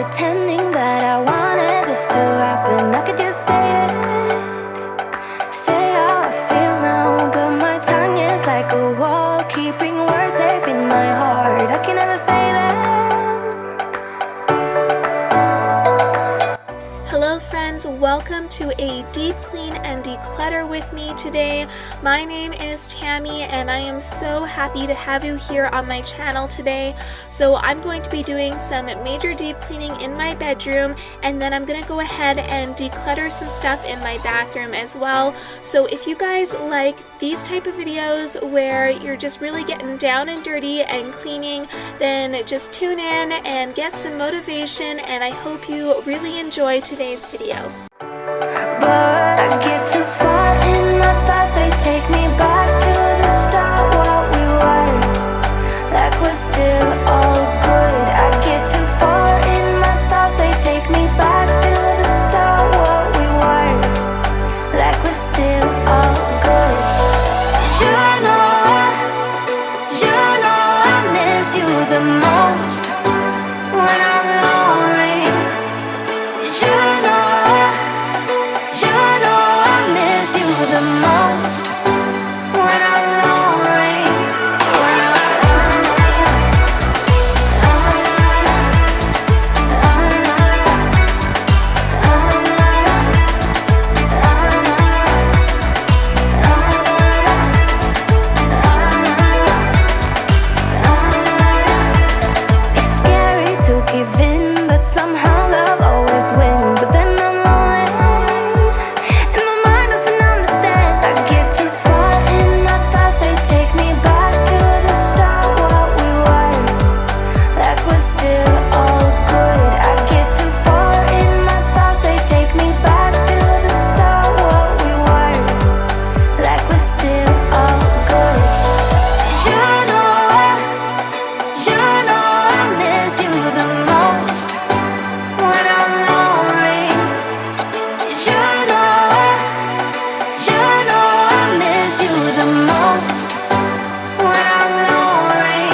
pretending that I wanted this to happen. I could just say it, say how I feel now, but my tongue is like a wall, keeping words safe in my heart. I can never say that. Hello friends, welcome to a deep clean and declutter with me today. My name is Tammy and I am so happy to have you here on my channel today. So I'm going to be doing some major deep cleaning in my bedroom, and then I'm going to go ahead and declutter some stuff in my bathroom as well. So if you guys like these type of videos where you're just really getting down and dirty and cleaning, then just tune in and get some motivation, and I hope you really enjoy today's video. But I get too far in my thoughts, they take me back to the start, what we were, like we're still all good. I get too far in my thoughts, they take me back to the start, what we were, like we're still all good. You know I miss you the most when I'm lonely. You know I miss you the most when I'm lonely. It's scary to give in, but somehow love always wins. But then I'm lonely, and my mind doesn't understand. I get too far in my thoughts, they take me back to the start, what we were, like we're still all good. I get too far in my thoughts, they take me back to the start, what we were, like we're still all good. You know I miss you the most when I'm lonely. You know I miss you the most when I'm lonely.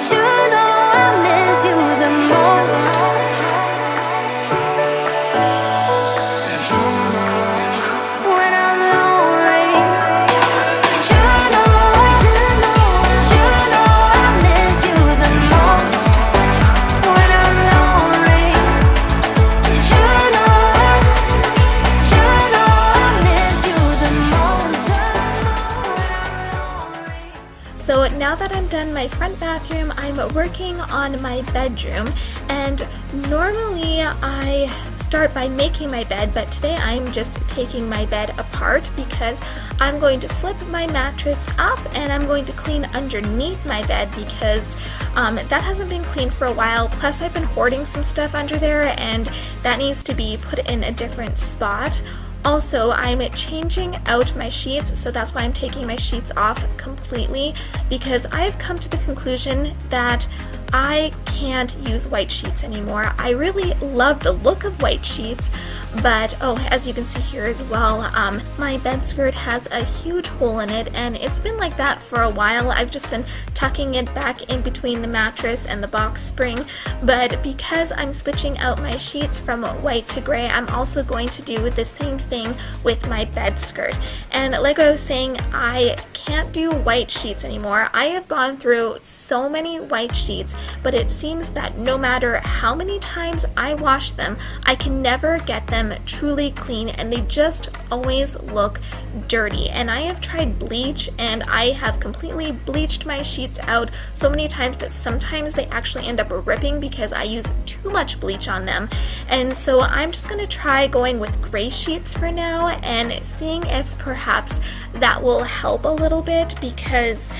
You know I miss you the most when I'm lonely. You know I miss you the most when I'm lonely. You know I miss you the most when I'm lonely. So now that I'm done my front bathroom, I'm working on my bedroom, and normally I start by making my bed, but today I'm just taking my bed apart because I'm going to flip my mattress up and I'm going to clean underneath my bed because that hasn't been cleaned for a while. Plus I've been hoarding some stuff under there and that needs to be put in a different spot. Also, I'm changing out my sheets, so that's why I'm taking my sheets off completely, because I've come to the conclusion that I can't use white sheets anymore. I really love the look of white sheets, but as you can see here as well, my bed skirt has a huge hole in it, and it's been like that for a while. I've just been tucking it back in between the mattress and the box spring, but because I'm switching out my sheets from white to gray, I'm also going to do the same thing with my bed skirt. And like I was saying, I can't do white sheets anymore. I have gone through so many white sheets, but it seems that no matter how many times I wash them, I can never get them truly clean, and they just always look dirty. And I have tried bleach, and I have completely bleached my sheets out so many times that sometimes they actually end up ripping because I use too much bleach on them. And so I'm just going to try going with gray sheets for now and seeing if perhaps that will help a little bit, because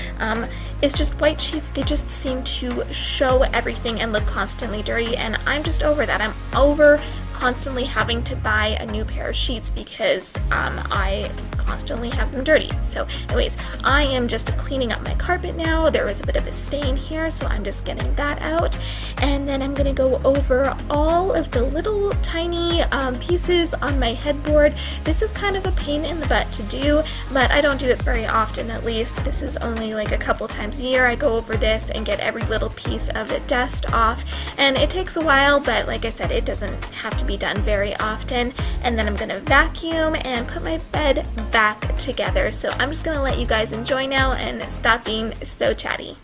it's just white sheets, they just seem to show everything and look constantly dirty, and I'm just over that. I'm over constantly having to buy a new pair of sheets because I constantly have them dirty. So anyways, I am just cleaning up my carpet now. There was a bit of a stain here, so I'm just getting that out. And then I'm gonna go over all of the little tiny pieces on my headboard. This is kind of a pain in the butt to do, but I don't do it very often. At least this is only like a couple times a year I go over this and get every little piece of dust off, and it takes a while, but like I said, it doesn't have to be done very often. And then I'm gonna vacuum and put my bed back together. So I'm just gonna let you guys enjoy now and stop being so chatty.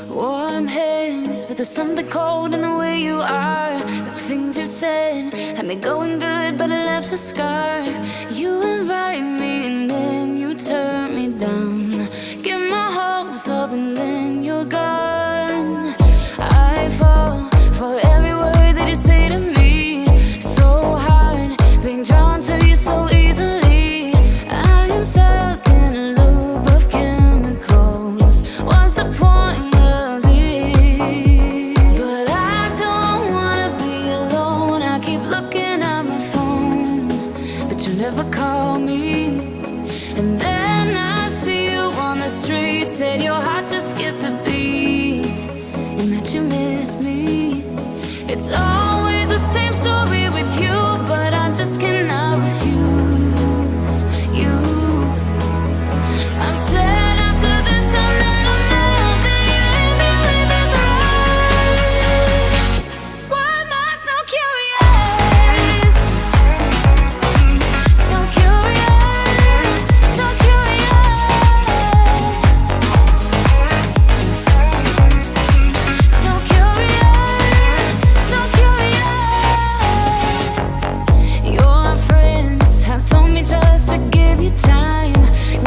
Warm hands, but there's something cold in the way you are. The things you said had me going good, but it left a scar. You invite me and then you turn me down. Get my hopes up and then you're gone. I fall for every word that you say to me. So hard, being drawn to you so easily. I am stuck in a loop of chemicals. What's the point of this? But I don't wanna be alone. I keep looking at my phone, but you never call me. And then I see you on the street, said your heart just skipped a beat, and that you miss me. It's always the same story with you, but I just cannot refuse you. I'm sad after this, I'm not enough, that you leave me with this rush. Why am I so curious? So curious, so curious. So curious, so curious. Your friends have told me just to give you time.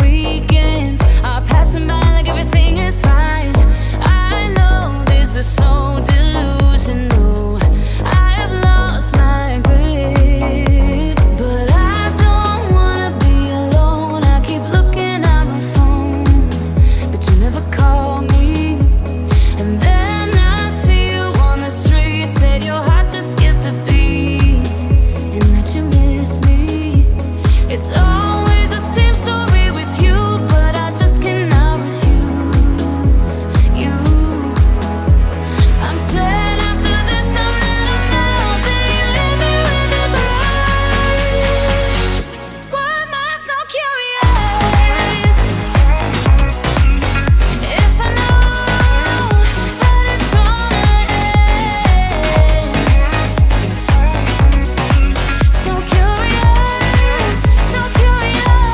Weekends are passing by like everything is fine. I know this is so delusional. I have lost my grip, but I don't wanna be alone. I keep looking at my phone, but you never call me. And then I see you on the street, said your heart just skipped a beat, and that you miss me. It's always the same story with you, but I just cannot refuse you. I'm sad after this, I'm not enough, that you leave me with this rush. Why am I so curious? If I know that it's gonna end. So curious, so curious.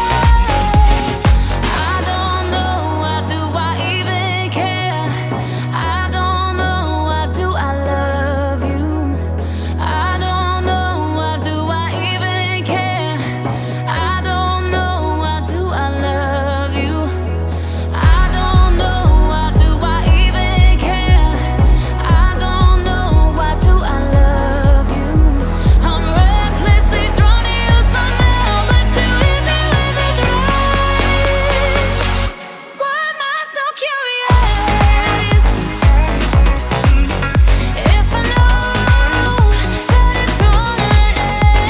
I don't know, why do I even care? I don't know, why do I love you? I don't know, why do I even care? I don't know, why do I love you? I don't know, why do I even care? I don't know, why do I love you? I'm recklessly drawn to you somehow, but you leave me with this rush. Why am I so curious? If I know that it's gonna end.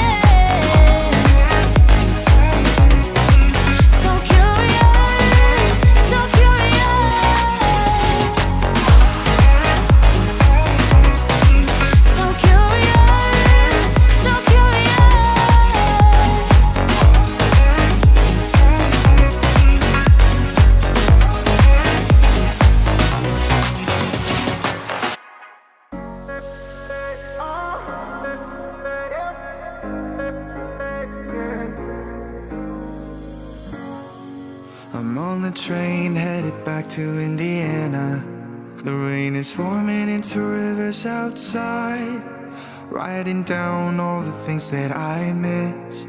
So curious, so curious. So curious, so I'm on the train headed back to Indiana. The rain is forming into rivers outside, writing down all the things that I miss,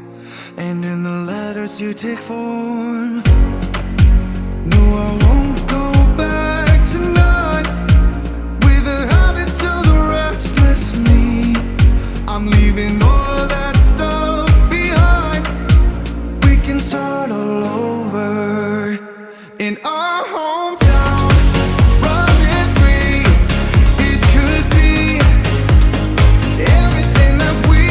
and in the letters you take form. No, I won't go back tonight with a habit to the restless me. I'm leaving all that stuff behind. We can start all over in our hometown, running free. It could be everything that we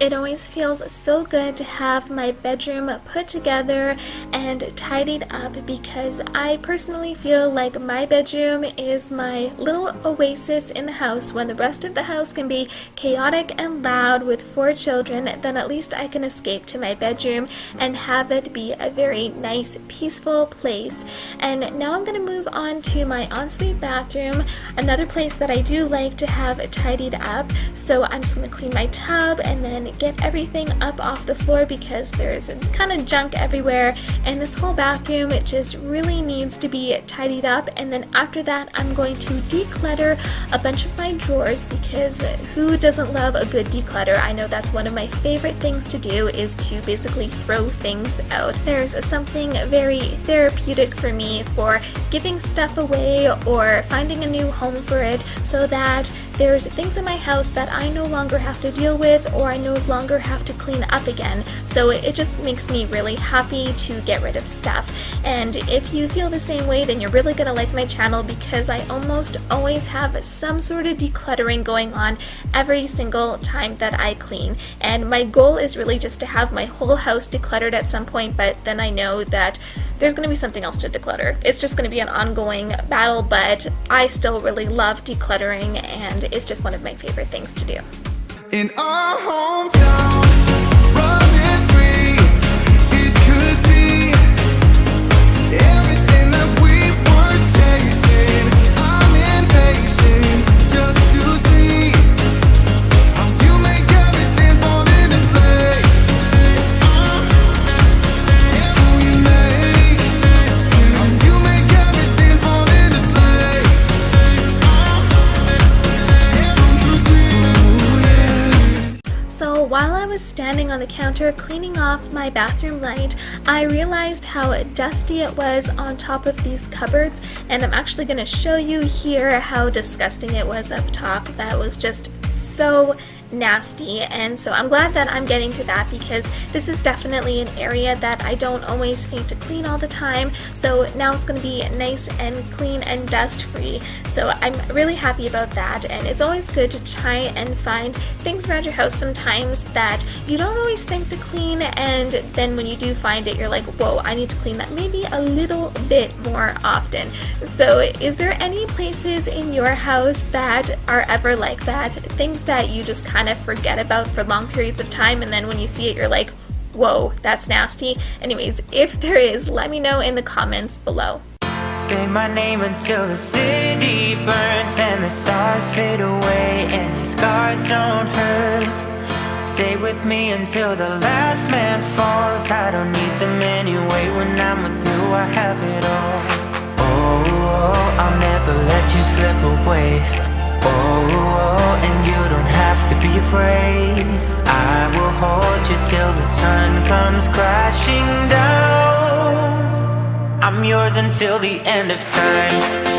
It always feels so good to have my bedroom put together and tidied up because I personally feel like my bedroom is my little oasis in the house. When the rest of the house can be chaotic and loud with 4 children, then at least I can escape to my bedroom and have it be a very nice, peaceful place. And now I'm going to move on to my ensuite bathroom, another place that I do like to have tidied up. So I'm just going to clean my tub and then get everything up off the floor because there's kind of junk everywhere, and this whole bathroom, it just really needs to be tidied up. And then after that, I'm going to declutter a bunch of my drawers because who doesn't love a good declutter? I know that's one of my favorite things to do, is to basically throw things out. There's something very therapeutic for me for giving stuff away or finding a new home for it, so that there's things in my house that I no longer have to deal with or I no longer have to clean up again. So it just makes me really happy to get rid of stuff. And if you feel the same way, then you're really gonna like my channel because I almost always have some sort of decluttering going on every single time that I clean. And my goal is really just to have my whole house decluttered at some point, but then I know that there's going to be something else to declutter. It's just going to be an ongoing battle, but I still really love decluttering and it's just one of my favorite things to do. In our hometown, running free, it could be everything that we were chasing. I'm impatient just to see how you make everything fall into place. How you make everything fall into place. So while I was standing on the counter cleaning off my bathroom light, I realized how dusty it was on top of these cupboards, and I'm actually going to show you here how disgusting it was up top. That was just so nasty, and so I'm glad that I'm getting to that because this is definitely an area that I don't always think to clean all the time. So now it's going to be nice and clean and dust free. So I'm really happy about that, and it's always good to try and find things around your house sometimes that you don't always think to clean, and then when you do find it, you're like, whoa, I need to clean that maybe a little bit more often. So is there any places in your house that are ever like that? Things that you just kind of forget about for long periods of time, and then when you see it, you're like, whoa, that's nasty. Anyways, if there is, let me know in the comments below. Say my name until the city burns and the stars fade away and your scars don't hurt. Stay with me until the last man falls. I don't need them anyway. When I'm with you, I have it all. Oh, I'll never let you slip away. Oh, and you don't have to be afraid. I will hold you till the sun comes crashing down. I'm yours until the end of time.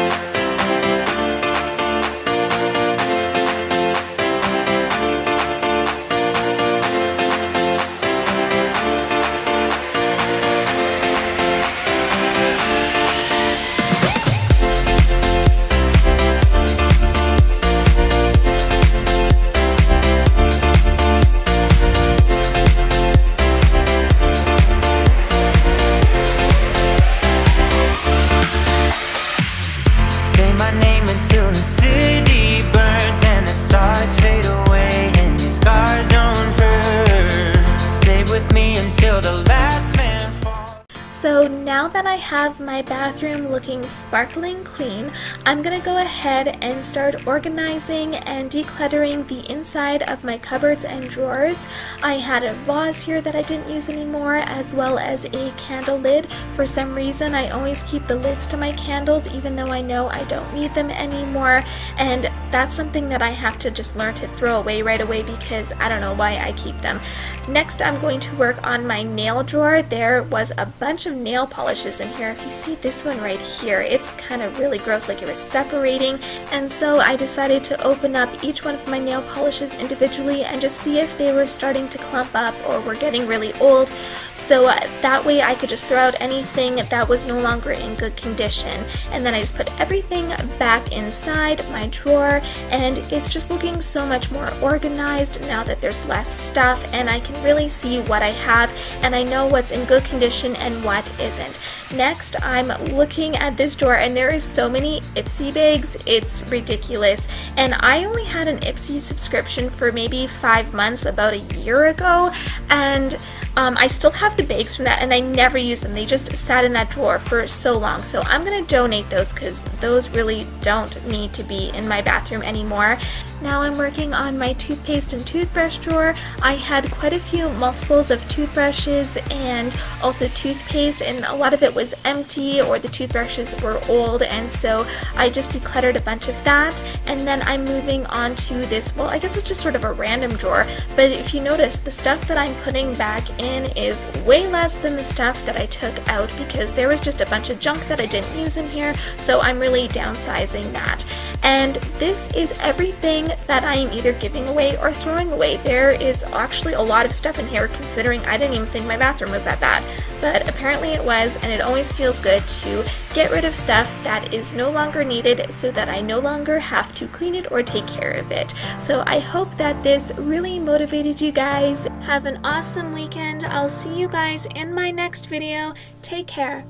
So now that I have my bathroom looking sparkling clean, I'm gonna go ahead and start organizing and decluttering the inside of my cupboards and drawers. I had a vase here that I didn't use anymore, as well as a candle lid. For some reason, I always keep the lids to my candles even though I know I don't need them anymore, and that's something that I have to just learn to throw away right away because I don't know why I keep them. Next, I'm going to work on my nail drawer. There was a bunch of nail polishes in here. If you see this one right here, it's kind of really gross, like it was separating, and so I decided to open up each one of my nail polishes individually and just see if they were starting to clump up or were getting really old, so that way I could just throw out anything that was no longer in good condition. And then I just put everything back inside my drawer, and it's just looking so much more organized now that there's less stuff, and I can really see what I have and I know what's in good condition and what isn't. Next, I'm looking at this drawer and there is so many Ipsy bags, it's ridiculous. And I only had an Ipsy subscription for maybe 5 months about a year ago, and I still have the bags from that and I never use them. They just sat in that drawer for so long. So I'm going to donate those because those really don't need to be in my bathroom anymore. Now I'm working on my toothpaste and toothbrush drawer. I had quite a few multiples of toothbrushes and also toothpaste, and a lot of it was empty or the toothbrushes were old, and so I just decluttered a bunch of that. And then I'm moving on to this, well, I guess it's just sort of a random drawer, but if you notice, the stuff that I'm putting back in is way less than the stuff that I took out because there was just a bunch of junk that I didn't use in here, so I'm really downsizing that. And this is everything that I am either giving away or throwing away. There is actually a lot of stuff in here considering I didn't even think my bathroom was that bad, but apparently it was, and it always feels good to get rid of stuff that is no longer needed so that I no longer have to clean it or take care of it. So I hope that this really motivated you guys. Have an awesome weekend. I'll see you guys in my next video. Take care.